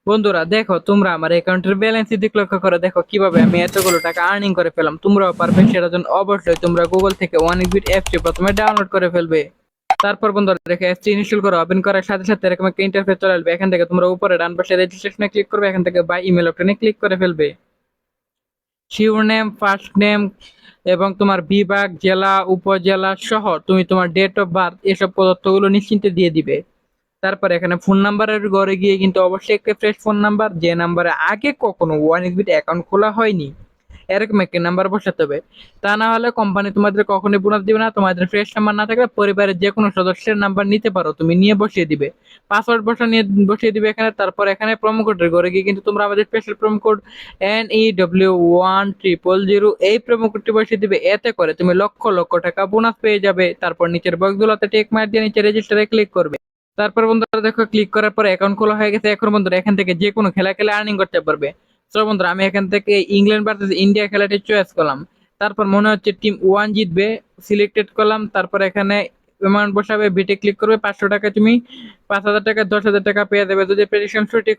বন্ধুরা দেখো, তোমরা আমার অ্যাকাউন্টের ব্যালেন্স দিক লক্ষ্য করে দেখো কিভাবে আমি এতগুলো টাকা আর্নিং করে ফেলাম। তোমরাও পারবে, সেটার জন্য অবশ্যই তোমরা গুগল থেকে ওয়ানিকবিট অ্যাপটি প্রথমে ডাউনলোড করে ফেলবে। তারপর বন্ধুরা দেখো, অ্যাপটি ইনস্টল করে ওপেন করার সাথে সাথে এরকম একটা ইন্টারফেস চলে আসবে। এখান থেকে তোমরা উপরে ডান পাশে রেজিস্ট্রেশনে ক্লিক করবে, এখান থেকে বাই ইমেল অপশনে ক্লিক করে ফেলবে। শিওরনেম, ফার্স্ট নেম এবং তোমার বিভাগ, জেলা, উপজেলা সহ তুমি তোমার ডেট অফ বার্থ এসব তথ্যগুলো নিশ্চিন্তে দিয়ে দিবে। তারপর এখানে ফোন নাম্বারের ঘরে গিয়ে কিন্তু অবশ্যই একটা ফ্রেশ ফোন নাম্বার, যে নাম্বারে আগে কখনো ওয়ান এক্সবিট অ্যাকাউন্ট খোলা হয়নি, এরকম একটা নাম্বার বসাতে হবে। তা না হলে কোম্পানি তোমাদের কখনোই বোনাস দিবে না। তোমাদের ফ্রেশ নাম্বার না থাকলে পরিবারের যে কোনো সদস্যের নাম্বার নিতে পারো, তুমি নিয়ে বসিয়ে দিবে। পাসওয়ার্ড বসিয়ে দিবে এখানে। তারপর এখানে প্রোমো কোডের ঘরে গিয়ে কিন্তু তোমরা আমাদের স্পেশাল প্রোমো কোড NEW1000 এই প্রোমো কোডটি বসিয়ে দিবে। এতে করে তুমি লক্ষ লক্ষ টাকা বোনাস পেয়ে যাবে। তারপর নিচের বক্সগুলোতে টেক মার দিয়ে নিচে রেজিস্টারে ক্লিক করবে। তারপর বন্ধুরা দেখো, ক্লিক করার পর অ্যাকাউন্ট খোলা হয়ে গেছে। এখন বন্ধুরা এখান থেকে যে কোনো খেলা খেলে আর্নিং করতে পারবে। তো বন্ধুরা আমি এখান থেকে ইংল্যান্ড ভার্সেস ইন্ডিয়া খেলাটি চয়েস করলাম। তারপর মনে হচ্ছে টিম ওয়ান জিতবে, সিলেক্টেড করলাম। তারপর এখানে অ্যামাউন্ট বসাবে, বিটে ক্লিক করবে। 500 টাকা তুমি 5,000 টাকা 10,000 টাকা পেয়ে যাবে যদি প্রেডিকশন সঠিক